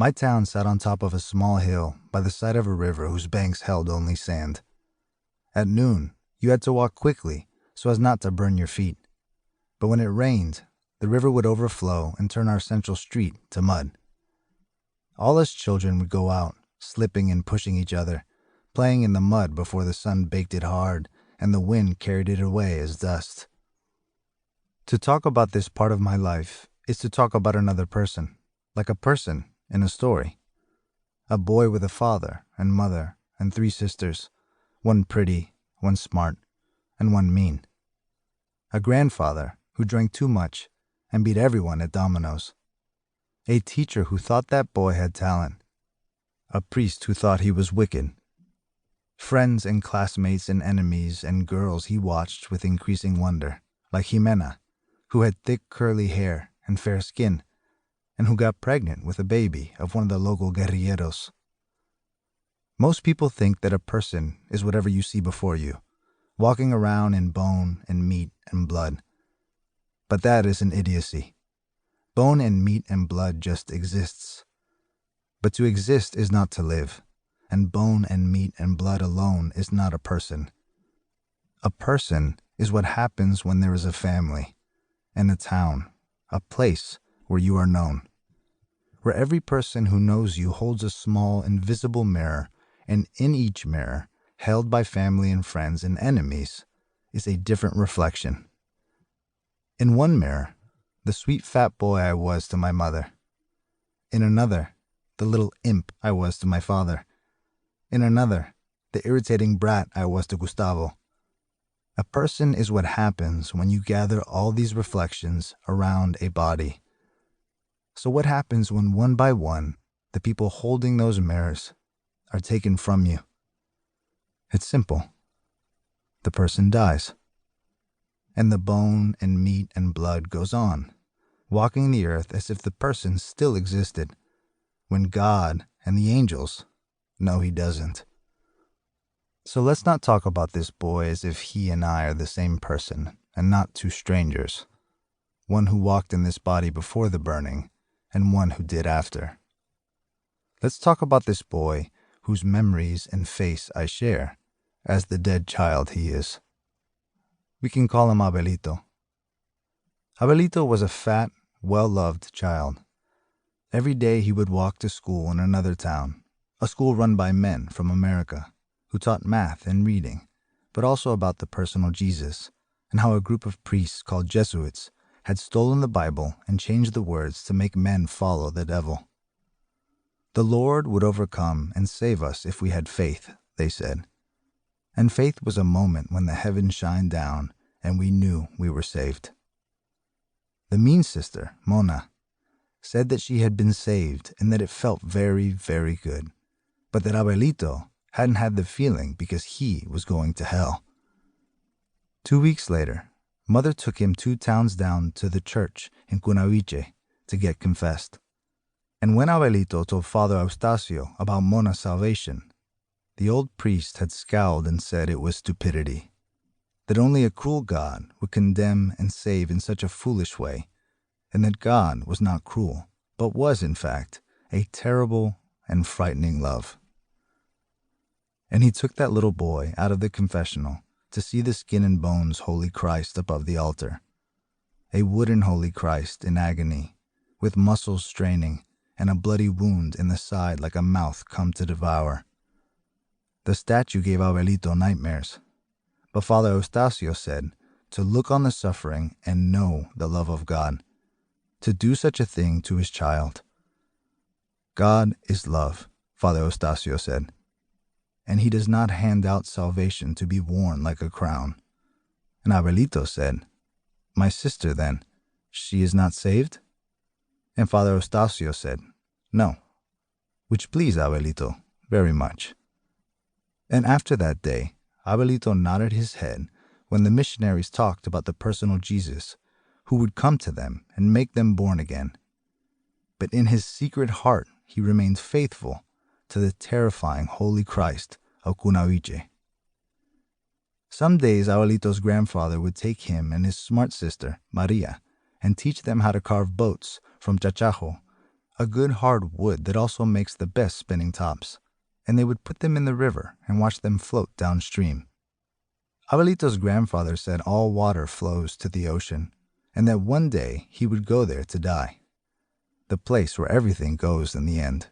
My town sat on top of a small hill by the side of a river whose banks held only sand. At noon, you had to walk quickly so as not to burn your feet. But when it rained, the river would overflow and turn our central street to mud. All us children would go out, slipping and pushing each other, playing in the mud before the sun baked it hard and the wind carried it away as dust. To talk about this part of my life is to talk about another person, like a person in a story. A boy with a father and mother and 3 sisters, one pretty, one smart, and one mean. A grandfather who drank too much and beat everyone at dominoes. A teacher who thought that boy had talent. A priest who thought he was wicked. Friends and classmates and enemies and girls he watched with increasing wonder, like Jimena, who had thick curly hair and fair skin, and who got pregnant with a baby of one of the local guerrilleros. Most people think that a person is whatever you see before you, walking around in bone and meat and blood. But that is an idiocy. Bone and meat and blood just exists. But to exist is not to live, and bone and meat and blood alone is not a person. A person is what happens when there is a family, and a town, a place where you are known, where every person who knows you holds a small invisible mirror, and in each mirror, held by family and friends and enemies, is a different reflection. In one mirror, the sweet fat boy I was to my mother. In another, the little imp I was to my father. In another, the irritating brat I was to Gustavo. A person is what happens when you gather all these reflections around a body. So what happens when one by one, the people holding those mirrors are taken from you? It's simple. The person dies. And the bone and meat and blood goes on, walking the earth as if the person still existed, when God and the angels know he doesn't. So let's not talk about this boy as if he and I are the same person and not 2 strangers, one who walked in this body before the burning and one who did after. Let's talk about this boy whose memories and face I share, as the dead child he is. We can call him Abelito. Abelito was a fat, well-loved child. Every day he would walk to school in another town, a school run by men from America, who taught math and reading, but also about the personal Jesus, and how a group of priests called Jesuits had stolen the Bible and changed the words to make men follow the devil. The Lord would overcome and save us if we had faith, they said. And faith was a moment when the heavens shined down and we knew we were saved. The mean sister, Mona, said that she had been saved and that it felt very, very good, but that Abelito hadn't had the feeling because he was going to hell. 2 weeks later, Mother took him 2 towns down to the church in Cunaviche to get confessed. And when Abelito told Father Eustacio about Mona's salvation, the old priest had scowled and said it was stupidity, that only a cruel God would condemn and save in such a foolish way, and that God was not cruel, but was, in fact, a terrible and frightening love. And he took that little boy out of the confessional to see the skin and bones Holy Christ above the altar, a wooden Holy Christ in agony, with muscles straining and a bloody wound in the side like a mouth come to devour. The statue gave Abelito nightmares, but Father Eustacio said to look on the suffering and know the love of God, to do such a thing to his child. God is love, Father Eustacio said, and he does not hand out salvation to be worn like a crown. And Abelito said, my sister then, she is not saved? And Father Eustacio said, no, which pleased Abelito very much. And after that day, Abelito nodded his head when the missionaries talked about the personal Jesus who would come to them and make them born again. But in his secret heart, he remained faithful to the terrifying Holy Christ of Cunaviche. Some days, Abelito's grandfather would take him and his smart sister, Maria, and teach them how to carve boats from chachajo, a good hard wood that also makes the best spinning tops, and they would put them in the river and watch them float downstream. Abuelito's grandfather said all water flows to the ocean, and that one day he would go there to die, the place where everything goes in the end.